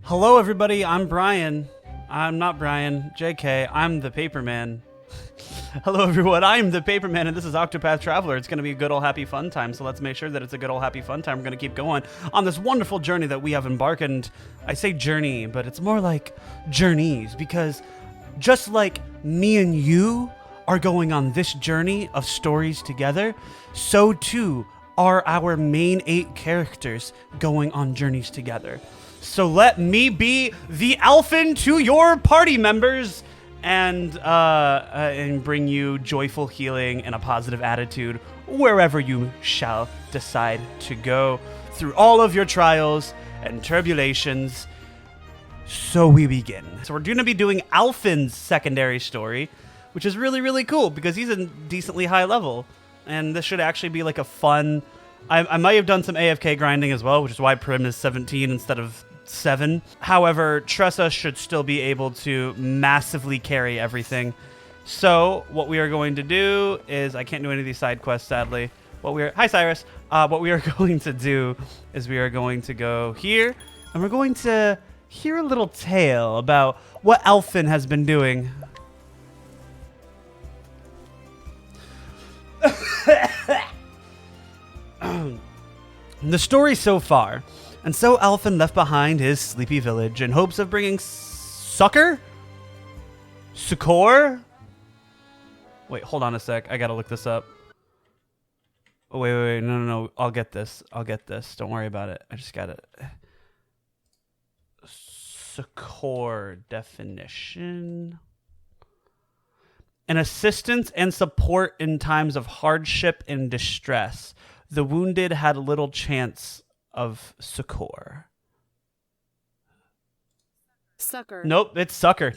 Hello, everybody. I'm Brian. I'm not Brian. JK. I'm the Paperman. Hello, everyone. I'm the Paperman, and this is Octopath Traveler. It's going to be a good old happy fun time, so let's make sure that it's a good old happy fun time. We're going to keep going on this wonderful journey that we have embarked. And I say journey, but it's more like journeys, because just like me and you are going on this journey of stories together, so too are our main 8 characters going on journeys together. So let me be the Alphyn to your party members and bring you joyful healing and a positive attitude wherever you shall decide to go through all of your trials and tribulations. So we begin. So we're going to be doing Alphyn's secondary story, which is really, really cool because he's a decently high level. And this should actually be like a fun... I might have done some AFK grinding as well, which is why Prim is 17 instead of 7. However, Tressa should still be able to massively carry everything. So what we are going to do is... I can't do any of these side quests, sadly. Hi, Cyrus. What we are going to do is we are going to go here, and we're going to hear a little tale about what Alphyn has been doing. The story so far. And so Alphyn left behind his sleepy village in hopes of bringing Succor? Wait, hold on a sec. I gotta look this up. Oh, wait. No. I'll get this. Don't worry about it. I just got it. Succor definition. An assistance and support in times of hardship and distress. The wounded had little chance of succor. Succor. Nope, it's succor.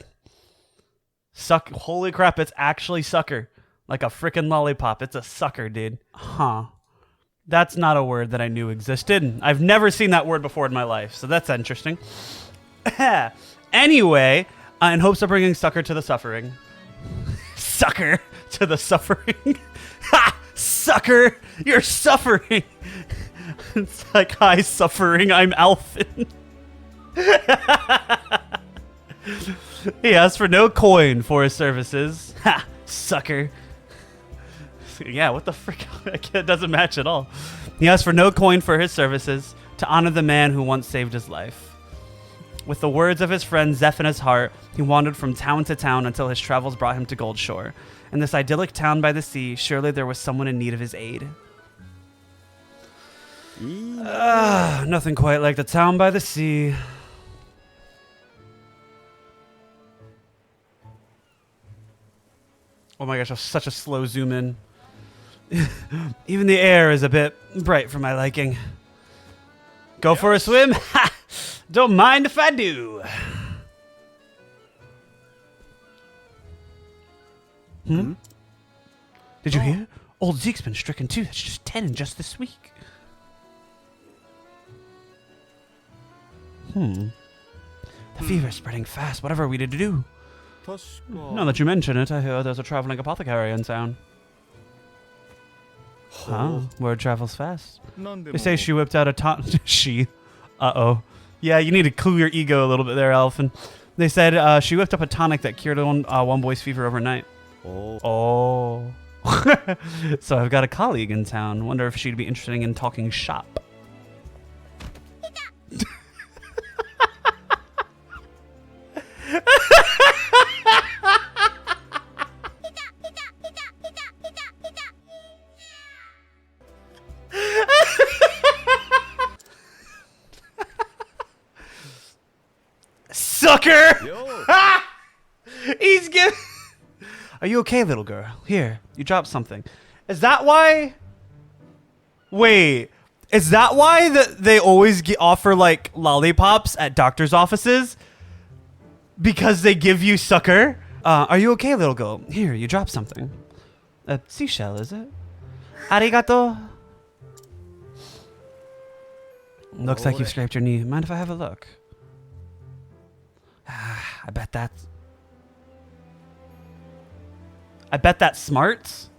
Holy crap, it's actually succor. Like a freaking lollipop. It's a succor, dude. Huh. That's not a word that I knew existed. I've never seen that word before in my life, so that's interesting. Anyway, in hopes of bringing succor to the suffering. Succor to the suffering. Ha! Succor! You're suffering! It's like, hi, suffering, I'm Alphyn. He asked for no coin for his services. Ha! Sucker. Yeah, what the frick? It doesn't match at all. He asked for no coin for his services to honor the man who once saved his life. With the words of his friend Zeph in his heart, he wandered from town to town until his travels brought him to Gold Shore. In this idyllic town by the sea, surely there was someone in need of his aid. Nothing quite like the town by the sea. Oh my gosh, that's such a slow zoom in. Even the air is a bit bright for my liking. Go for a swim? Ha! Don't mind if I do. Did you hear? Old Zeke's been stricken too. That's just 10 in just this week. The fever's spreading fast. Whatever are we to do? Now that you mention it, I hear there's a traveling apothecary in town. Huh? Word travels fast. They say she whipped out a Uh-oh. Yeah, you need to cool your ego a little bit there, Alphyn. They said she whipped up a tonic that cured one boy's fever overnight. Oh. So I've got a colleague in town. Wonder if she'd be interested in talking shop. Sucker! He's giving... Are you okay, little girl? Here, you dropped something. Is that why... Wait, is that why they always offer, like, lollipops at doctor's offices? Because they give you succor? Are you okay, little girl? Here, you dropped something. A seashell, is it? Arigato. Looks like you've scraped your knee. Mind if I have a look? I bet that's smarts.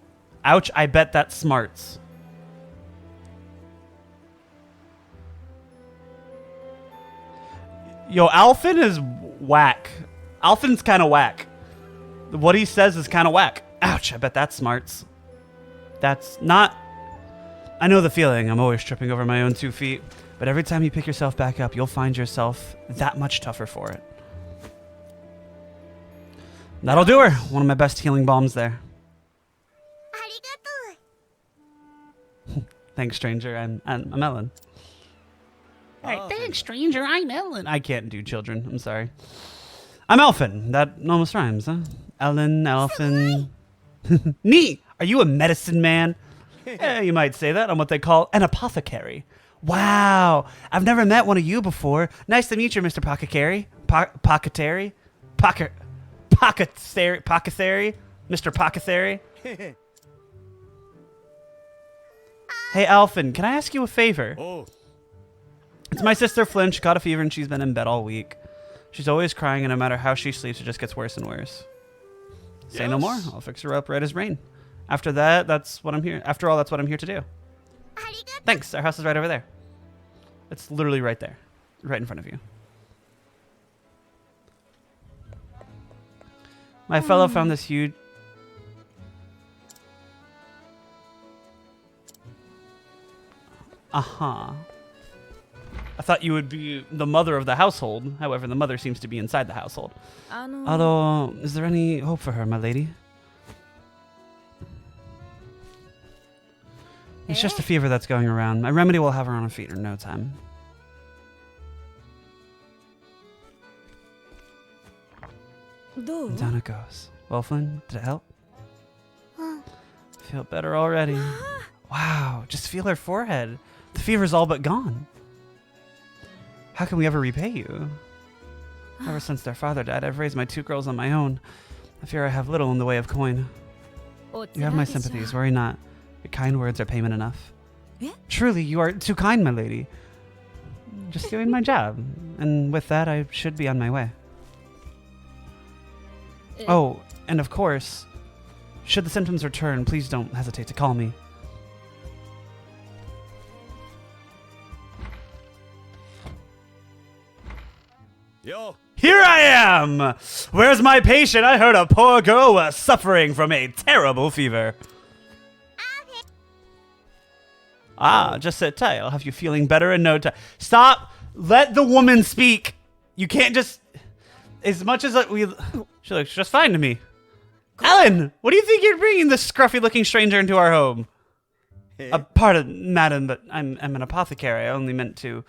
Ouch, I bet that's smarts. Yo, Alphyn is whack. Alphyn's kind of whack. What he says is kind of whack. Ouch, I bet that smarts. That's not... I know the feeling. I'm always tripping over my own 2 feet. But every time you pick yourself back up, you'll find yourself that much tougher for it. That'll do her. One of my best healing bombs there. Thanks, stranger. I'm Ellen. Alright, thanks, stranger. I'm Ellen. I can't do children. I'm sorry. I'm Alphyn. That almost rhymes, huh? Ellen, Alphyn. Neat. Are you a medicine man? Yeah, you might say that. I'm what they call an apothecary. Wow. I've never met one of you before. Nice to meet you, Mr. Pocketary. Pocketary? Pocketary? Mr. Pocketary? Hey, Alphyn, can I ask you a favor? Oh. It's my sister Flynn. She caught a fever and she's been in bed all week. She's always crying, and no matter how she sleeps, it just gets worse and worse. Say no more. I'll fix her up right as rain. After that, that's what I'm here. After all, that's what I'm here to do. Thanks. Our house is right over there. It's literally right there. Right in front of you. My fellow found this huge... Uh-huh. I thought you would be the mother of the household. However, the mother seems to be inside the household. Although, is there any hope for her, my lady? It's just a fever that's going around. My remedy will have her on her feet in no time. Down it goes. Well, Flynn, did it help? Feel better already. Wow, just feel her forehead. The fever's all but gone. How can we ever repay you? Ever since their father died, I've raised my 2 girls on my own. I fear I have little in the way of coin. You have my sympathies, worry not. Your kind words are payment enough. Truly, you are too kind, my lady. Just doing my job. And with that, I should be on my way. Oh, and of course, should the symptoms return, please don't hesitate to call me. Yo. Here I am! Where's my patient? I heard a poor girl was suffering from a terrible fever. Ah, just sit tight. I'll have you feeling better in no time. Stop! Let the woman speak! You can't just... As much as she looks just fine to me. Ellen! What do you think you're bringing this scruffy-looking stranger into our home? Pardon, madam, but I'm an apothecary. I only meant to...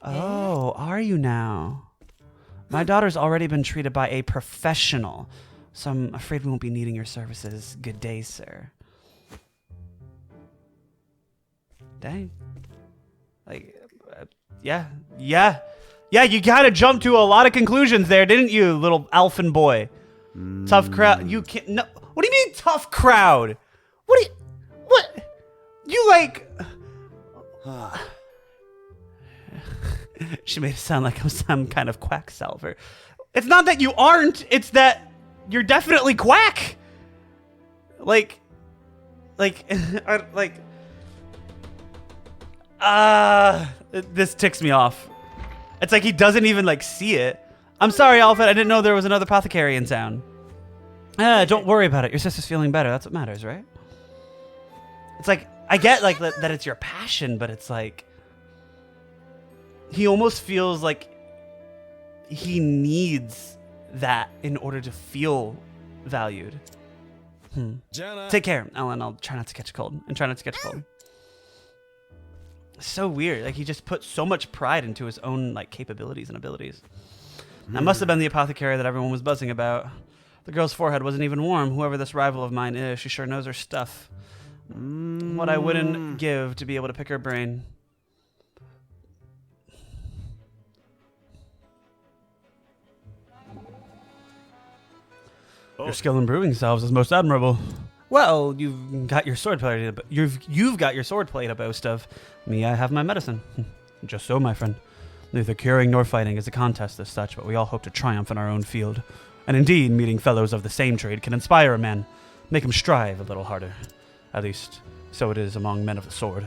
Oh, are you now? My daughter's already been treated by a professional, so I'm afraid we won't be needing your services. Good day, sir. Dang. Like, yeah, you gotta jump to a lot of conclusions there, didn't you, little Alphyn boy? Tough crowd. You can't, no. What do you mean, tough crowd? What? You like... She made it sound like I'm some kind of quacksalver. It's not that you aren't, it's that you're definitely quack. This ticks me off. It's like he doesn't even like see it. I'm sorry, Alphyn, I didn't know there was another apothecary in town. Don't worry about it. Your sister's feeling better. That's what matters, right? It's like, I get like that it's your passion, but it's like, he almost feels like he needs that in order to feel valued. Take care, Ellen. I'll try not to catch a cold. So weird. Like, he just put so much pride into his own like capabilities and abilities. That must have been the apothecary that everyone was buzzing about. The girl's forehead wasn't even warm. Whoever this rival of mine is, she sure knows her stuff. What I wouldn't give to be able to pick her brain. Your skill in brewing salves is most admirable. Well, you've got your swordplay. You've got your swordplay to boast of. Me, I have my medicine. Just so, my friend. Neither curing nor fighting is a contest as such, but we all hope to triumph in our own field. And indeed, meeting fellows of the same trade can inspire a man, make him strive a little harder. At least, so it is among men of the sword.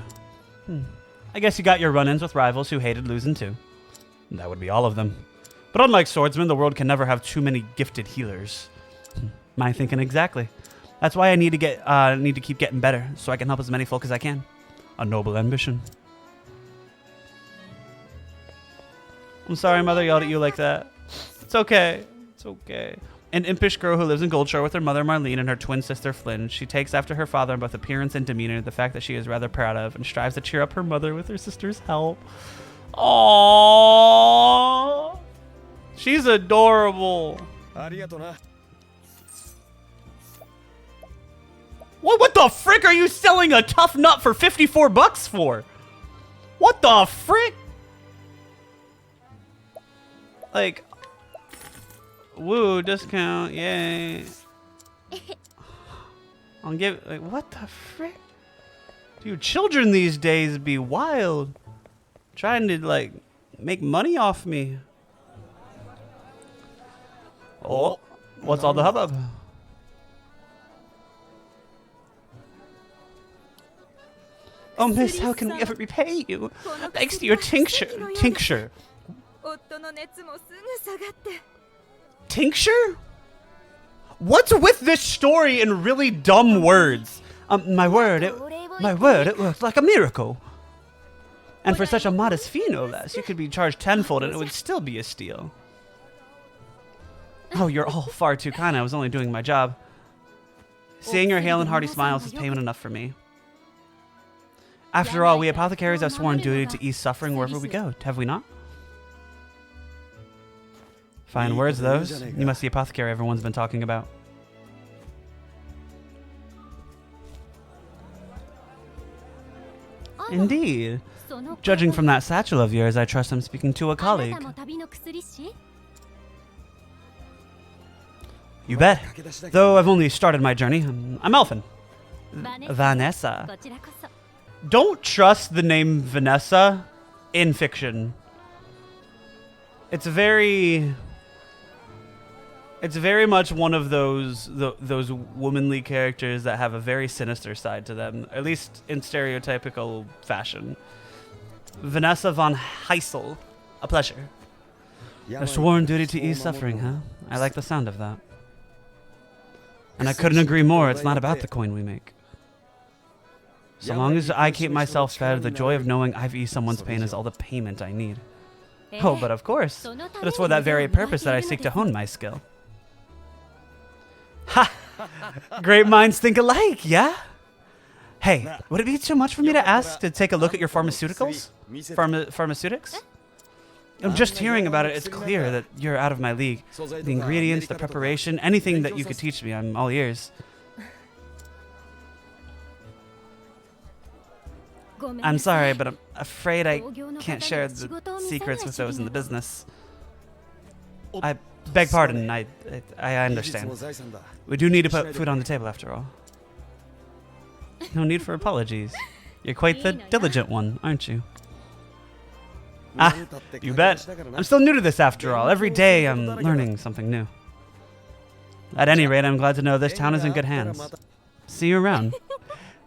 I guess you got your run-ins with rivals who hated losing too. That would be all of them. But unlike swordsmen, the world can never have too many gifted healers. My thinking exactly. That's why I need to keep getting better, so I can help as many folk as I can. A noble ambition. I'm sorry, Mother yelled at you like that. It's okay. It's okay. An impish girl who lives in Goldshore with her mother Marlene and her twin sister Flynn. She takes after her father in both appearance and demeanor, the fact that she is rather proud of, and strives to cheer up her mother with her sister's help. Aww. She's adorable. What the frick are you selling a tough nut for 54 bucks for? What the frick? Like, woo, discount, yay. I'll give, like, what the frick? Dude, children these days be wild. Trying to, like, make money off me. Oh, what's all the hubbub? Oh, miss, how can we ever repay you? Thanks to your tincture. Tincture? What's with this story in really dumb words? My word, it worked like a miracle. And for such a modest fee, no less, you could be charged tenfold and it would still be a steal. Oh, you're all far too kind. I was only doing my job. Seeing your hale and hearty smiles is payment enough for me. After all, we apothecaries have sworn duty to ease suffering wherever we go, have we not? Fine words, those. You must be the apothecary everyone's been talking about. Indeed. Judging from that satchel of yours, I trust I'm speaking to a colleague. You bet. Though I've only started my journey. I'm Alphyn. Vanessa. Don't trust the name Vanessa in fiction. It's very much one of those womanly characters that have a very sinister side to them, at least in stereotypical fashion. Vanessa von Heisel, a pleasure. A sworn duty to ease suffering, huh? I like the sound of that. And I couldn't agree more. It's not about the coin we make. So long as I keep myself fed, the joy of knowing I've eased someone's pain is all the payment I need. Oh, but of course. It is for that very purpose that I seek to hone my skill. Ha! Great minds think alike, yeah? Hey, would it be too much for me to ask to take a look at your pharmaceuticals? Pharmaceutics? Just hearing about it, it's clear that you're out of my league. The ingredients, the preparation, anything that you could teach me, I'm all ears. I'm sorry, but I'm afraid I can't share the secrets with those in the business. I beg pardon, I understand. We do need to put food on the table after all. No need for apologies. You're quite the diligent one, aren't you? Ah, you bet. I'm still new to this after all. Every day I'm learning something new. At any rate, I'm glad to know this town is in good hands. See you around.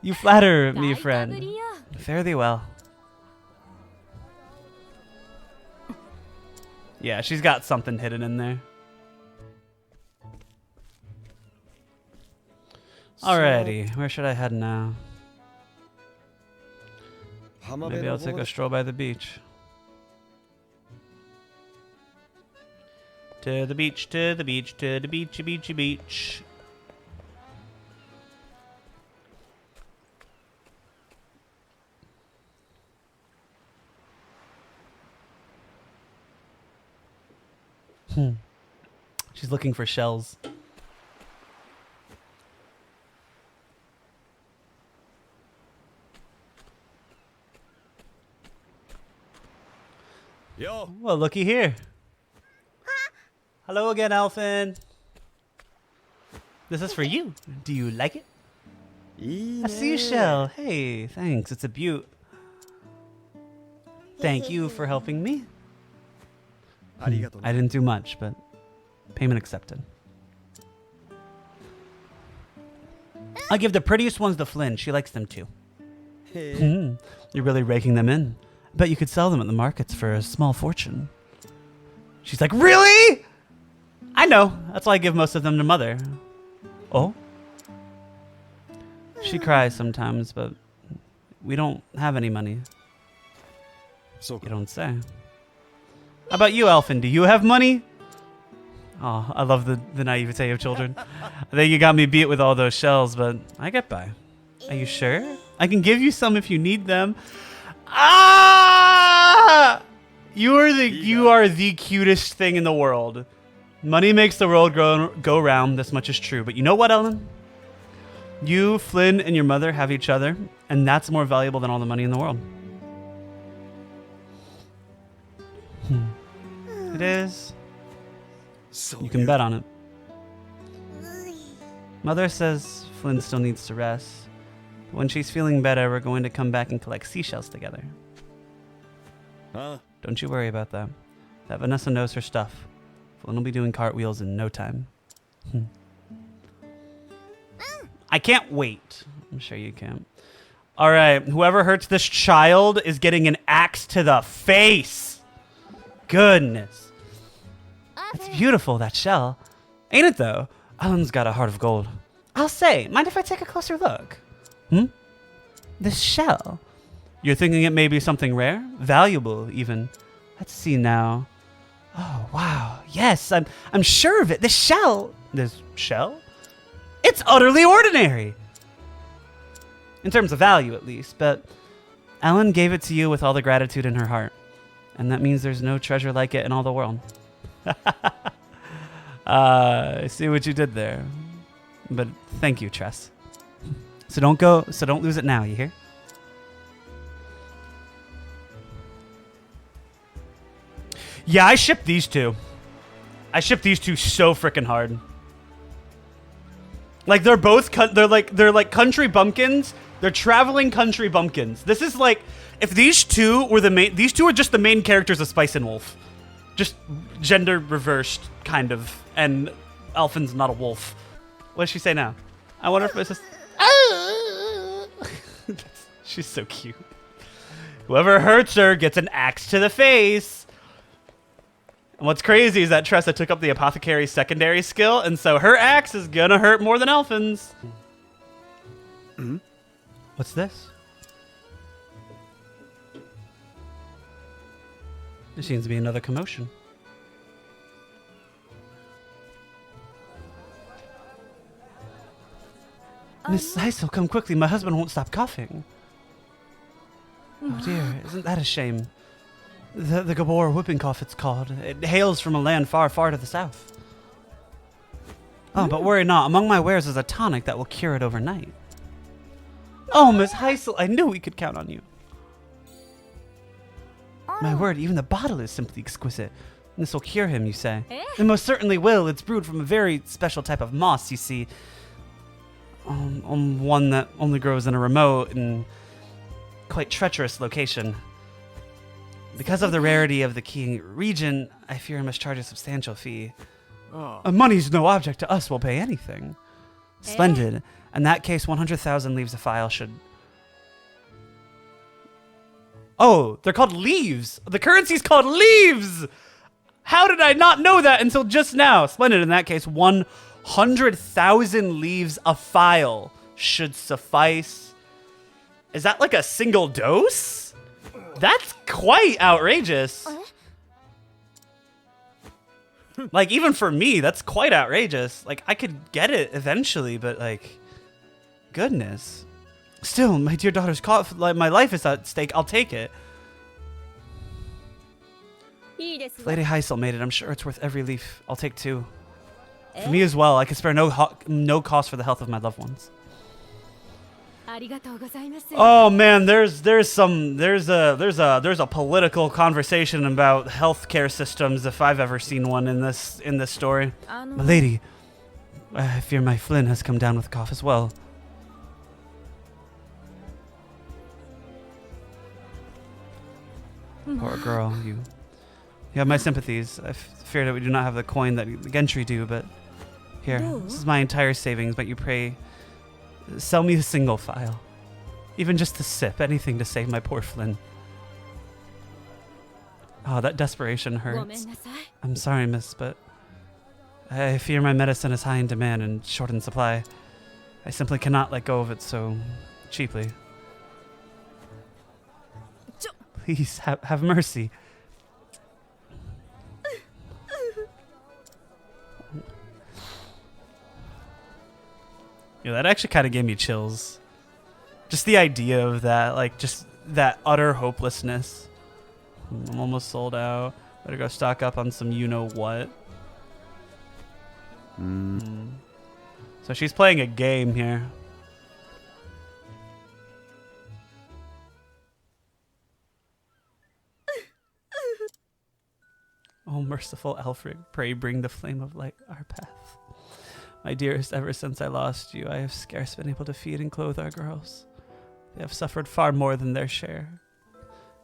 You flatter me, friend. Fare thee well. Yeah, she's got something hidden in there. Alrighty, where should I head now? Maybe I'll take a stroll by the beach. To the beach, to the beach, to the beachy, beachy, beach. She's looking for shells. Yo. Well, looky here. Hello again, Alphyn. This is for you. Do you like it? A seashell. Hey, thanks. It's a beaut. Thank you for helping me. I didn't do much, but payment accepted. I'll give the prettiest ones to Flynn. She likes them too. You're really raking them in. Bet you could sell them at the markets for a small fortune. She's like, really? I know. That's why I give most of them to Mother. Oh? She cries sometimes, but we don't have any money. So You don't say. How about you, Alphyn? Do you have money? Oh, I love the naivete of children. I think you got me beat with all those shells, but I get by. Are you sure? I can give you some if you need them. Ah! You are the cutest thing in the world. Money makes the world go round. This much is true. But you know what, Ellen? You, Flynn, and your mother have each other, and that's more valuable than all the money in the world. It is. You can bet on it. Mother says Flynn still needs to rest. But when she's feeling better, we're going to come back and collect seashells together. Huh? Don't you worry about that. That Vanessa knows her stuff. Flynn will be doing cartwheels in no time. I can't wait. I'm sure you can. All right. Whoever hurts this child is getting an axe to the face. Goodness. It's beautiful, that shell. Ain't it, though? Ellen's got a heart of gold. I'll say, mind if I take a closer look? This shell? You're thinking it may be something rare? Valuable, even. Let's see now. Oh, wow. Yes, I'm sure of it. This shell... This shell? It's utterly ordinary. In terms of value, at least. But Ellen gave it to you with all the gratitude in her heart. And that means there's no treasure like it in all the world. I see what you did there. But thank you, Tress. So don't lose it now, you hear? Yeah, I ship these two. I ship these two so freaking hard. Like they're like country bumpkins. They're traveling country bumpkins. This is like if these two were these two are just the main characters of Spice and Wolf. Just gender reversed, kind of. And Alphyn's not a wolf. What does she say now? I wonder if it's just... She's so cute. Whoever hurts her gets an axe to the face. And what's crazy is that Tressa took up the apothecary's secondary skill, and so her axe is gonna hurt more than Alphyn's. What's this? There seems to be another commotion. Miss Heisel, come quickly. My husband won't stop coughing. Oh dear, isn't that a shame? The Gabor whooping cough, it's called. It hails from a land far, far to the south. Oh, but worry not. Among my wares is a tonic that will cure it overnight. Oh, Miss Heisel, I knew we could count on you. My word, even the bottle is simply exquisite. This will cure him, you say? It most certainly will. It's brewed from a very special type of moss, you see. One that only grows in a remote and quite treacherous location. Because of the rarity of the key region, I fear I must charge a substantial fee. Money's no object to us. We'll pay anything. Splendid. In that case, 100,000 leaves a file should... Oh, they're called leaves. The currency's called leaves. How did I not know that until just now? Splendid. In that case, 100,000 leaves a file should suffice. Is that like a single dose? That's quite outrageous. Like, even for me, that's quite outrageous. Like, I could get it eventually, but like, goodness. Still, my dear daughter's cough, like, my life is at stake. I'll take it. If Lady Heisel made it, I'm sure it's worth every leaf. I'll take two. For me as well. I can spare no cost for the health of my loved ones. Oh man, there's a political conversation about healthcare systems if I've ever seen one in this story. My lady, I fear my Flynn has come down with a cough as well. Poor girl, you have my sympathies. I fear that we do not have the coin that the gentry do, but here, this is my entire savings. But you pray, sell me a single file, even just to sip, anything to save my poor Flynn. Oh, that desperation hurts. ごめんなさい。 I'm sorry, miss, but I fear my medicine is high in demand and short in supply. I simply cannot let go of it so cheaply. Please, have mercy. Yeah, that actually kind of gave me chills. Just the idea of that, like, just that utter hopelessness. I'm almost sold out. Better go stock up on some you-know-what. So she's playing a game here. Oh, merciful Alfred, pray bring the flame of light our path. My dearest, ever since I lost you, I have scarce been able to feed and clothe our girls. They have suffered far more than their share.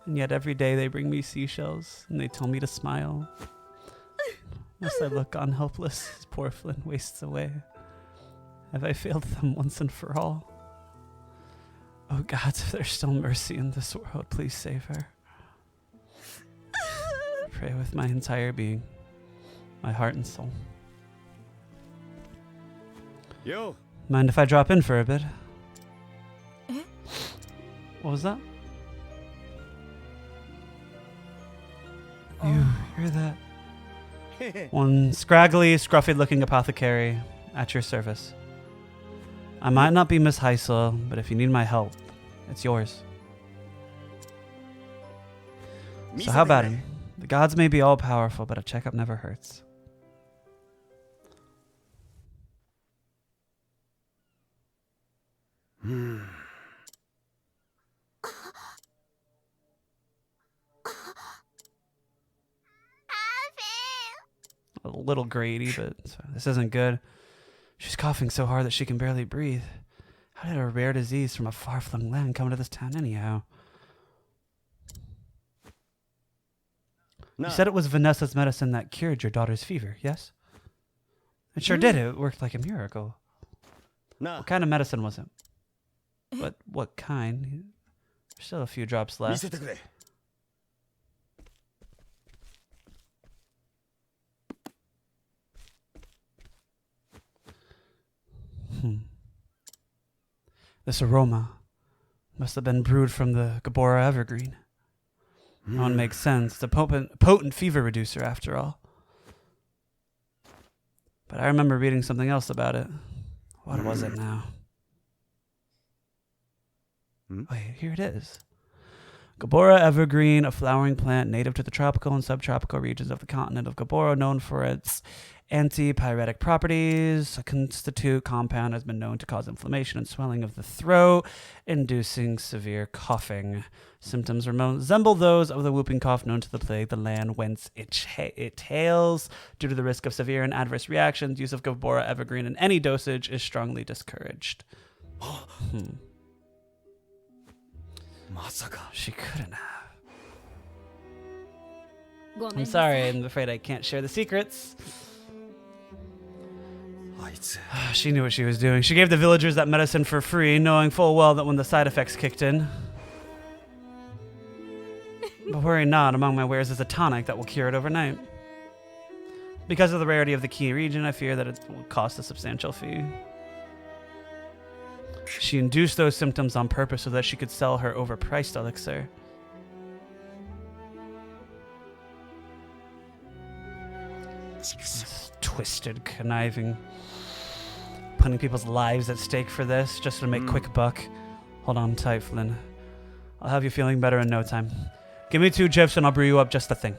And yet every day they bring me seashells, and they tell me to smile. Must I look on helpless as poor Flynn wastes away? Have I failed them once and for all? Oh gods, if there's still mercy in this world, please save her. I pray with my entire being, my heart and soul. Yo. Mind if I drop in for a bit? What was that? You hear that? One scraggly, scruffy-looking apothecary at your service. I might not be Miss Heisel, but if you need my help, it's yours. So how about him? The gods may be all-powerful, but a checkup never hurts. A little Grady, but this isn't good. She's coughing so hard that she can barely breathe. How did a rare disease from a far-flung land come to this town anyhow? No. You said it was Vanessa's medicine that cured your daughter's fever, yes? It sure did. It worked like a miracle. No. What kind of medicine was it? What kind? There's still a few drops left. This aroma must have been brewed from the Gabora evergreen. That one makes sense. It's a potent fever reducer, after all. But I remember reading something else about it. What was it now? Wait, here it is. Gabora evergreen, a flowering plant native to the tropical and subtropical regions of the continent of Gabora, known for its antipyretic properties. A constituent compound has been known to cause inflammation and swelling of the throat, inducing severe coughing. Symptoms resemble those of the whooping cough known to the plague the land whence it hails. Due to the risk of severe and adverse reactions, use of Gabora evergreen in any dosage is strongly discouraged. She couldn't have. ごめん I'm なさ sorry, い。 I'm afraid I can't share the secrets. あいつ She knew what she was doing. She gave the villagers that medicine for free, knowing full well that when the side effects kicked in. But worry not, among my wares is a tonic that will cure it overnight. Because of the rarity of the key region, I fear that it will cost a substantial fee. She induced those symptoms on purpose so that she could sell her overpriced elixir. This twisted, conniving, putting people's lives at stake for this just to make quick buck. Hold on tight, Flynn. I'll have you feeling better in no time. Give me 2 gifs and I'll brew you up just the thing.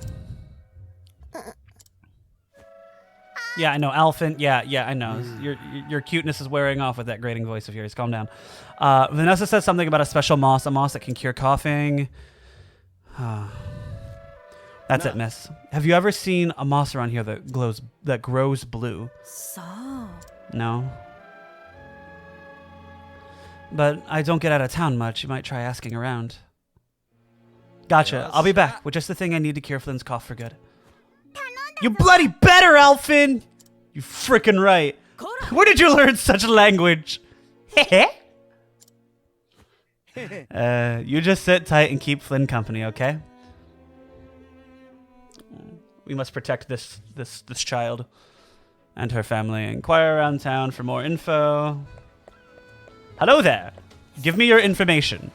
Yeah, I know, Alphyn. Yeah, I know. Your cuteness is wearing off with that grating voice of yours. Calm down. Vanessa says something about a special moss, a moss that can cure coughing. That's it, miss. Have you ever seen a moss around here that grows blue? そう。 No. But I don't get out of town much. You might try asking around. Gotcha. Yes. I'll be back with just the thing I need to cure Flynn's cough for good. You bloody better, Alphyn! You frickin' right. Where did you learn such language? You just sit tight and keep Flynn company, okay? We must protect this child and her family. Inquire around town for more info. Hello there. Give me your information.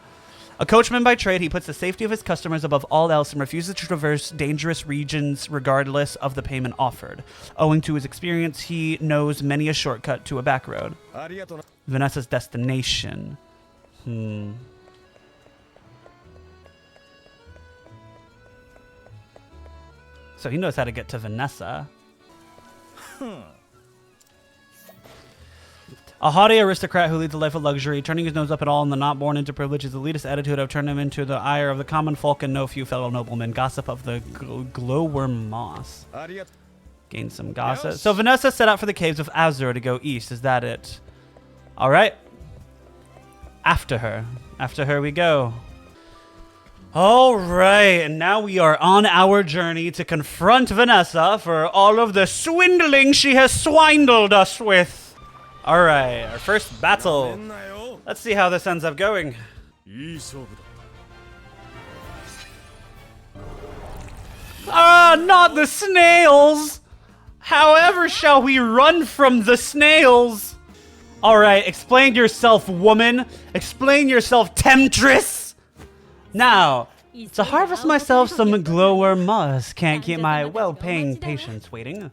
A coachman by trade, he puts the safety of his customers above all else and refuses to traverse dangerous regions regardless of the payment offered. Owing to his experience, he knows many a shortcut to a back road. Vanessa's destination. So he knows how to get to Vanessa. A haughty aristocrat who leads a life of luxury, turning his nose up at all and the not born into privilege. His elitist attitude have turned him into the ire of the common folk and no few fellow noblemen. Gossip of the glowworm moss. Gain some gossip. So Vanessa set out for the caves of Azur to go east. Is that it? All right. After her. After her we go. All right, and now we are on our journey to confront Vanessa for all of the swindling she has swindled us with. All right, our first battle. Let's see how this ends up going. Ah, not the snails! However shall we run from the snails? All right, explain yourself, woman. Explain yourself, temptress. Now, to harvest myself some glowworm moss. Can't keep my well-paying patients waiting.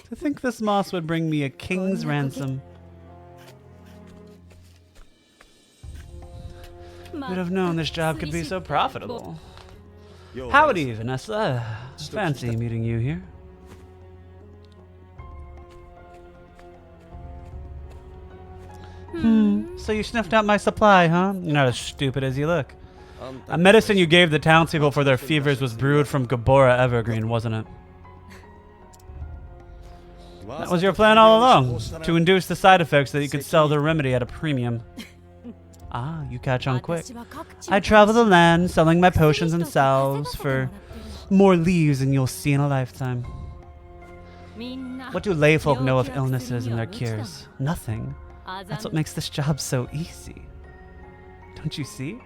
To think this moss would bring me a king's ransom. Would have known this job could be so profitable. Howdy, Vanessa. Fancy meeting you here. So you sniffed out my supply, huh? You're not as stupid as you look. A medicine you gave the townspeople for their fevers was brewed from Gabora evergreen, wasn't it? That was your plan all along, to induce the side effects so that you could sell the remedy at a premium. Ah, you catch on quick. I travel the land selling my potions and salves for more leaves than you'll see in a lifetime. What do layfolk know of illnesses and their cures? Nothing. That's what makes this job so easy. Don't you see?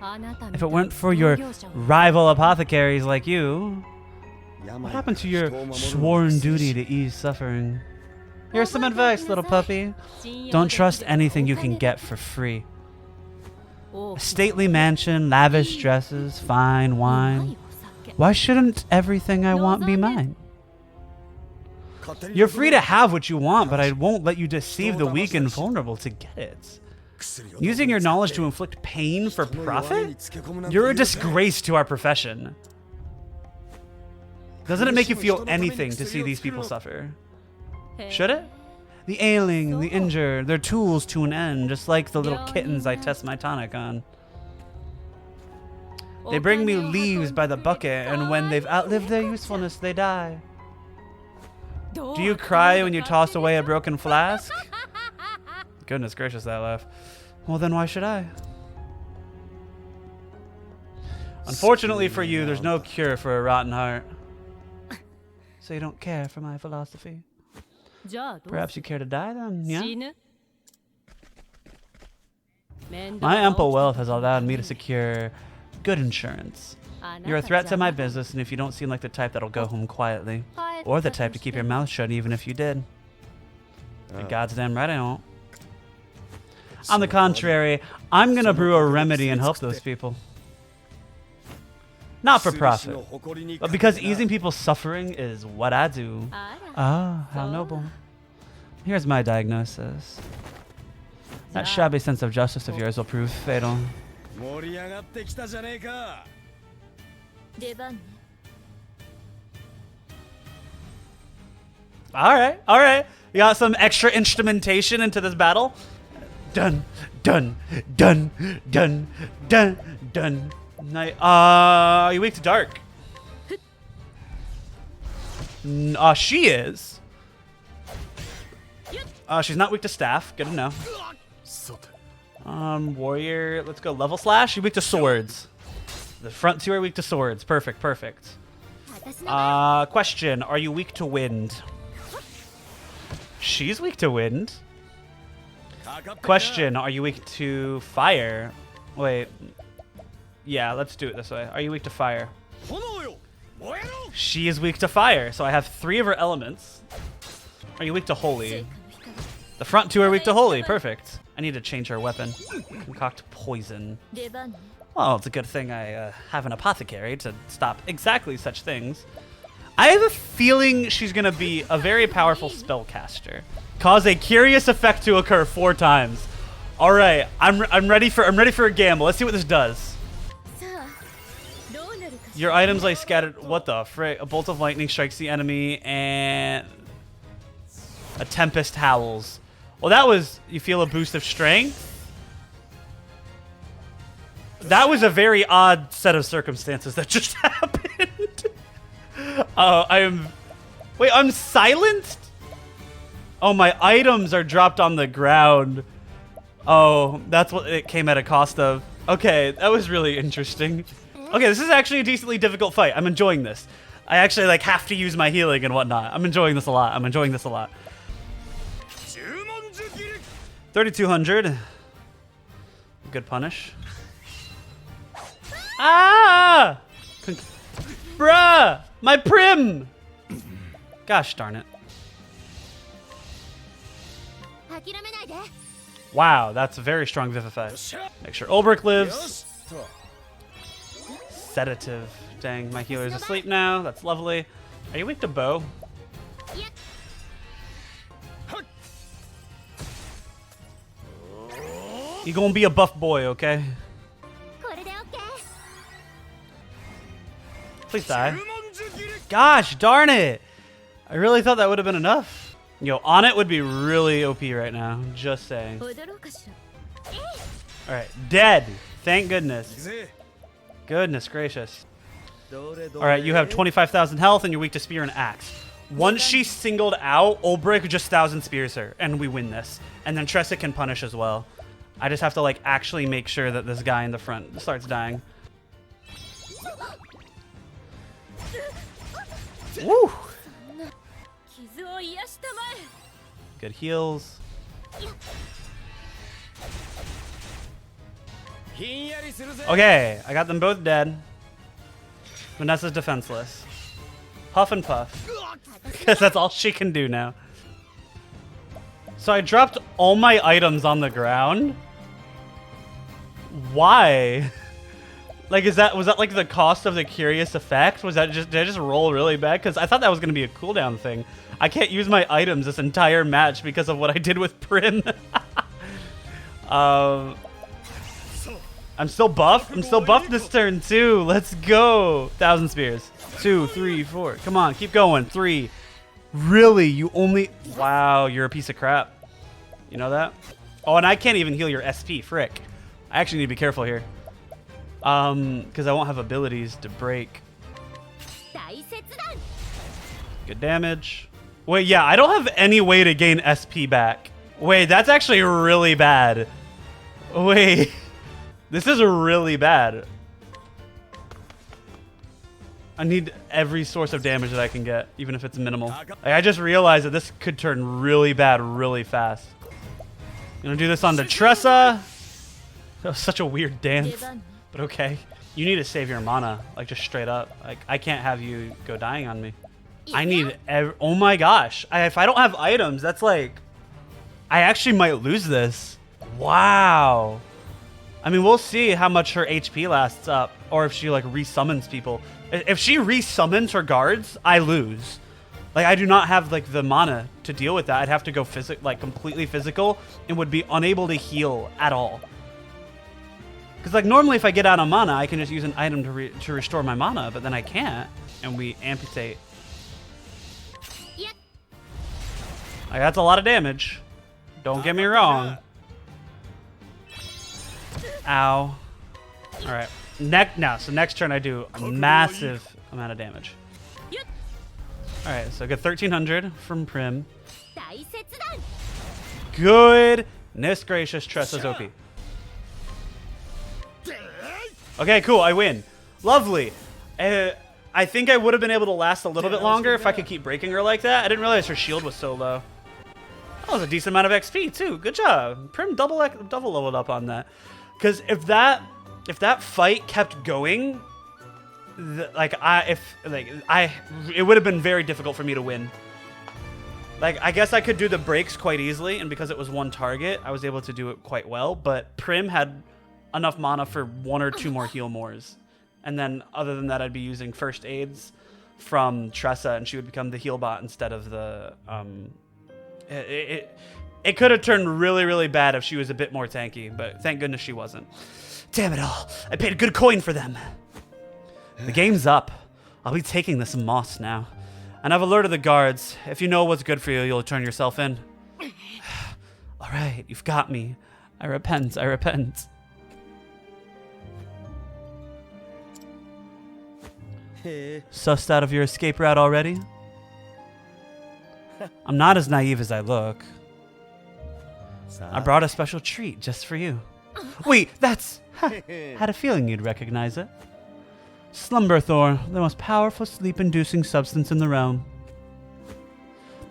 If it weren't for your rival apothecaries like you, what happened to your sworn duty to ease suffering? Here's some advice, little puppy. Don't trust anything you can get for free. A stately mansion, lavish dresses, fine wine. Why shouldn't everything I want be mine? You're free to have what you want, but I won't let you deceive the weak and vulnerable to get it. Using your knowledge to inflict pain for profit? You're a disgrace to our profession. Doesn't it make you feel anything to see these people suffer? Should it? The ailing, the injured, they're tools to an end, just like the little kittens I test my tonic on. They bring me leaves by the bucket, and when they've outlived their usefulness, they die. Do you cry when you toss away a broken flask? Goodness gracious, that laugh. Well, then why should I? Unfortunately for you, there's no cure for a rotten heart. So you don't care for my philosophy? Perhaps you care to die then, yeah? My ample wealth has allowed me to secure good insurance. You're a threat to my business, and if you don't seem like the type that'll go home quietly, or the type to keep your mouth shut even if you did. You're goddamn right I won't. On the contrary, I'm gonna brew a remedy and help those people. Not for profit, but because easing people's suffering is what I do. Ah, how noble. Here's my diagnosis. That shabby sense of justice of yours will prove fatal. Alright, alright. You got some extra instrumentation into this battle. Dun, dun, dun, dun, dun, dun. Are you weak to dark? She is. She's not weak to staff. Good to know. Warrior. Let's go level slash. You're weak to swords. The front two are weak to swords. Perfect, perfect. Question. Are you weak to wind? She's weak to wind. Question, are you weak to fire? Wait. Yeah, let's do it this way. Are you weak to fire? She is weak to fire, so I have 3 of her elements. Are you weak to holy? The front 2 are weak to holy. Perfect. I need to change her weapon. Concoct poison. Well, it's a good thing I have an apothecary to stop exactly such things. I have a feeling she's going to be a very powerful spellcaster. Cause a curious effect to occur 4 times. All right, I'm ready for a gamble. Let's see what this does. Your items lay scattered. What the frick? A bolt of lightning strikes the enemy, and a tempest howls. Well, that was. You feel a boost of strength. That was a very odd set of circumstances that just happened. I am. Wait, I'm silenced? Oh, my items are dropped on the ground. Oh, that's what it came at a cost of. Okay, that was really interesting. Okay, this is actually a decently difficult fight. I'm enjoying this. I actually like have to use my healing and whatnot. I'm enjoying this a lot. 3,200. Good punish. Ah! Bruh! My prim! Gosh darn it. Wow, that's a very strong Vivify. Make sure Ulbrich lives. Sedative. Dang, my healer's asleep now. That's lovely. Are you weak to bow? You gonna be a buff boy, okay? Please die. Gosh darn it! I really thought that would have been enough. Yo, on it would be really OP right now. Just saying. Alright, dead. Thank goodness. Goodness gracious. Alright, you have 25,000 health and you're weak to spear and axe. Once she's singled out, Ulbrich just 1,000 spears her, and we win this. And then Tressa can punish as well. I just have to like actually make sure that this guy in the front starts dying. Woo! Good heals. Okay, I got them both dead. Vanessa's defenseless. Huff and puff. Because that's all she can do now. So I dropped all my items on the ground. Why? Like, was that like the cost of the curious effect? Was that just, did I just roll really bad? Because I thought that was going to be a cooldown thing. I can't use my items this entire match because of what I did with Prim. I'm still buff. I'm still buff this turn too. Let's go. 1,000 spears. 2, 3, 4. Come on, keep going. 3. Really? You only... Wow, you're a piece of crap. You know that? Oh, and I can't even heal your SP. Frick. I actually need to be careful here. Because I won't have abilities to break. Good damage. Wait, yeah, I don't have any way to gain SP back. Wait, that's actually really bad. Wait. This is really bad. I need every source of damage that I can get, even if it's minimal. Like, I just realized that this could turn really bad really fast. Gonna do this on the Tressa. That was such a weird dance, but okay. You need to save your mana, like just straight up. Like, I can't have you go dying on me. I need oh my gosh. If I don't have items, that's like, I actually might lose this. Wow. I mean, we'll see how much her HP lasts up, or if she like resummons people. If she resummons her guards, I lose. Like, I do not have like the mana to deal with that. I'd have to go like completely physical and would be unable to heal at all. Because like normally if I get out of mana, I can just use an item to restore my mana, but then I can't, and we amputate. Like, that's a lot of damage. Don't get me wrong. Ow. All right. So next turn I do a massive amount of damage. All right, so I get 1,300 from Prim. Goodness gracious, Tressa's OP. Okay, cool, I win. Lovely. I think I would have been able to last a little bit longer if I could keep breaking her like that. I didn't realize her shield was so low. That was a decent amount of XP too. Good job. Prim double leveled up on that. Because if that fight kept going, it would have been very difficult for me to win. Like, I guess I could do the breaks quite easily, and because it was one target, I was able to do it quite well. But Prim had enough mana for 1 or 2 more heal mores. And then, other than that, I'd be using first aids from Tressa, and she would become the heal bot instead of the... It could have turned really, really bad if she was a bit more tanky, but thank goodness she wasn't. Damn it all. I paid a good coin for them. The game's up. I'll be taking this moss now. And I've alerted the guards. If you know what's good for you, you'll turn yourself in. All right, you've got me. I repent. I repent. Sussed out of your escape route already? I'm not as naive as I look. I brought a special treat just for you. Wait, that's... Had a feeling you'd recognize it. Slumber Thor, the most powerful sleep-inducing substance in the realm.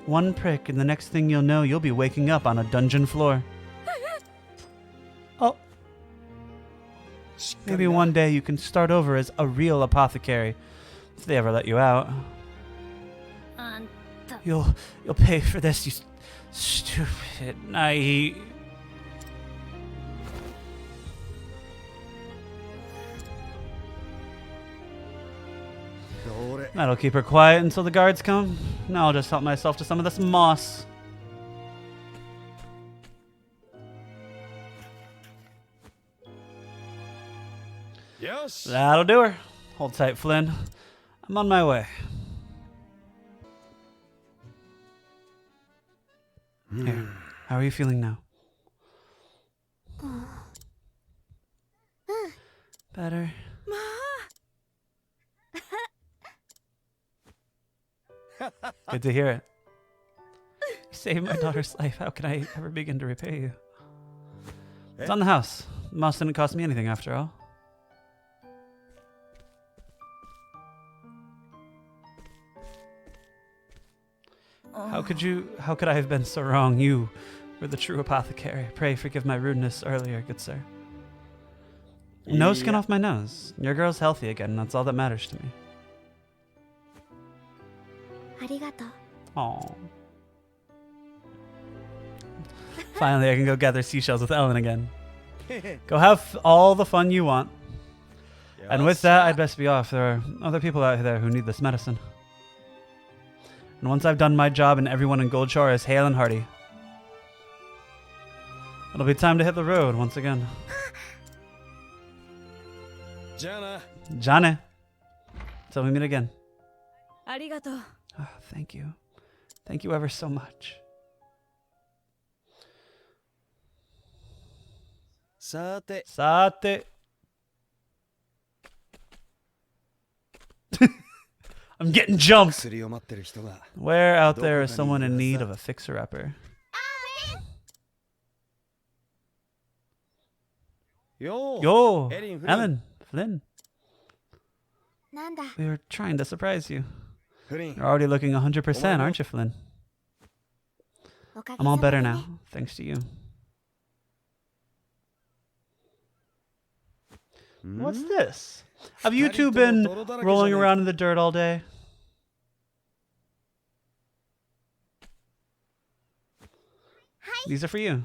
One prick, and the next thing you'll know, you'll be waking up on a dungeon floor. Oh. Maybe one day you can start over as a real apothecary, if they ever let you out. You'll pay for this, you stupid, naive... That'll keep her quiet until the guards come. Now I'll just help myself to some of this moss. Yes. That'll do her. Hold tight, Flynn. I'm on my way. Here, how are you feeling now? Better. Good to hear it. You saved my daughter's life. How can I ever begin to repay you? It's on the house. The mouse didn't cost me anything after all. How could I have been so wrong? You were the true apothecary. Pray forgive my rudeness earlier, good sir. No skin off my nose. Your girl's healthy again, and that's all that matters to me. Aww. Finally, I can go gather seashells with Ellen again. Go have all the fun you want. And with that, I'd best be off. There are other people out there who need this medicine. And once I've done my job and everyone in Goldshore is hale and hearty, it'll be time to hit the road once again. Jane. Till we meet again. Oh, thank you. Thank you ever so much. Sate. I'm getting jumped. Where out there is someone in need of a fixer-upper? Yo, Ellen, Flynn. We were trying to surprise you. You're already looking 100%, aren't you, Flynn? I'm all better now, thanks to you. What's this? Have you two been rolling around in the dirt all day? These are for you.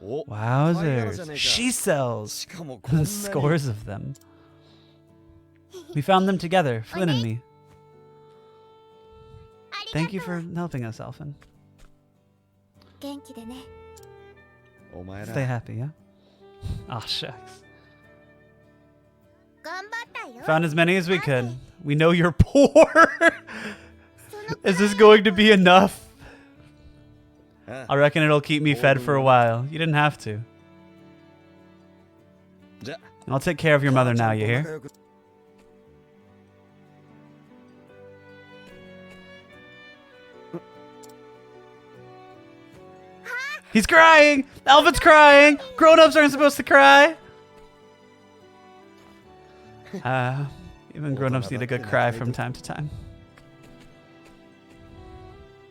Wowzers. She sells scores of them. We found them together, Flynn and me. Thank you for helping us, Alphyn. Stay happy, yeah? Aw, shucks. Found as many as we could. We know you're poor. Is this going to be enough? I reckon it'll keep me fed for a while. You didn't have to. I'll take care of your mother now, you hear? He's crying! Alphyn's crying! Grown-ups aren't supposed to cry! Even grown-ups need a good cry from time to time.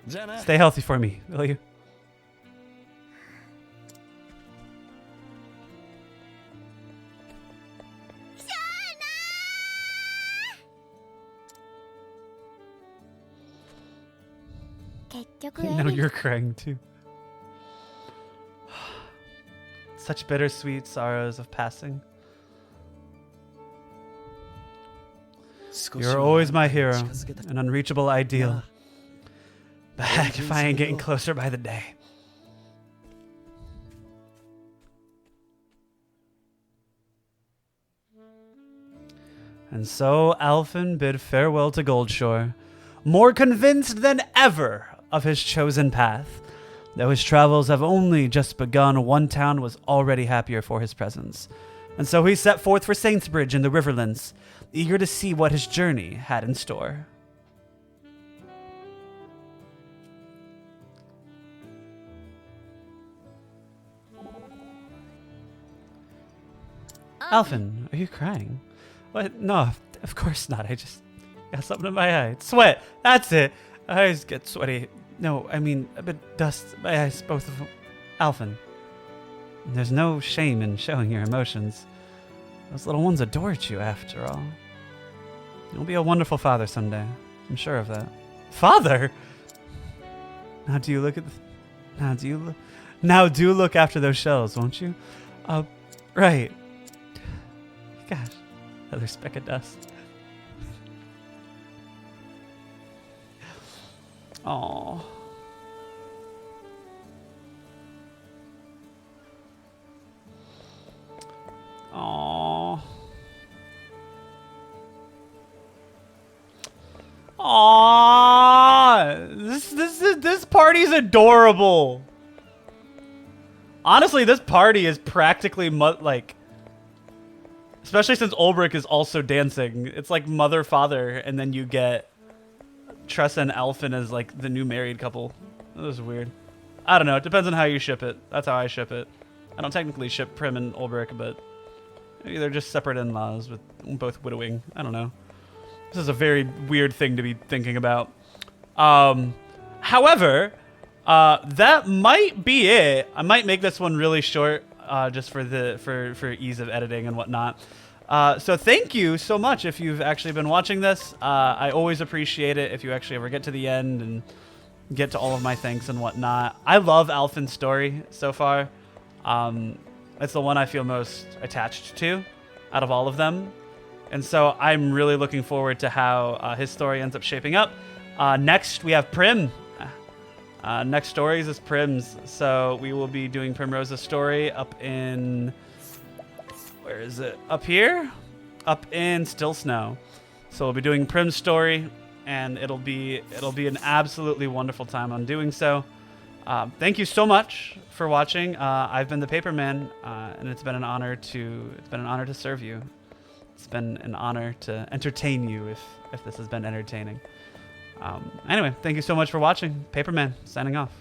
じゃあな。 Stay healthy for me, will you? Now you're crying too. Such bittersweet sorrows of passing. You're always my hero, an unreachable ideal. But if I ain't getting closer by the day. And so Alphyn bid farewell to Goldshore, more convinced than ever of his chosen path. Though his travels have only just begun, one town was already happier for his presence. And so he set forth for Saintsbridge in the Riverlands, eager to see what his journey had in store. Alphyn, are you crying? What? No, of course not. I just got something in my eye. It's sweat. That's it. Eyes get sweaty. No, I mean a bit dust in my eyes, both of them. Alphyn, there's no shame in showing your emotions. Those little ones adored you, after all. You'll be a wonderful father someday. I'm sure of that. Father? Now do you look at the... Now do look after those shells, won't you? Right. Gosh, another speck of dust. Aww. Aww. Aww. This party's adorable. Honestly, this party is practically like, especially since Ulbrich is also dancing. It's like mother father, and then you get Tressa and Alphyn as like the new married couple. That was weird. I don't know. It depends on how you ship it. That's how I ship it. I don't technically ship Prim and Ulbrich, but maybe they're just separate in-laws with both widowing. I don't know. This is a very weird thing to be thinking about. However, that might be it. I might make this one really short, just for ease of editing and whatnot. So thank you so much if you've actually been watching this. I always appreciate it if you actually ever get to the end and get to all of my thanks and whatnot. I love Alphyn's story so far. It's the one I feel most attached to out of all of them. And so I'm really looking forward to how his story ends up shaping up. Next, we have Prim. Next stories is Prim's. So we will be doing Primrose's story up in... Where is it? Up here? Up in Still Snow. So we'll be doing Prim's story, and it'll be an absolutely wonderful time on doing so. Thank you so much for watching. I've been the Paperman, and it's been an honor to serve you. It's been an honor to entertain you if this has been entertaining. Anyway, thank you so much for watching. Paperman, signing off.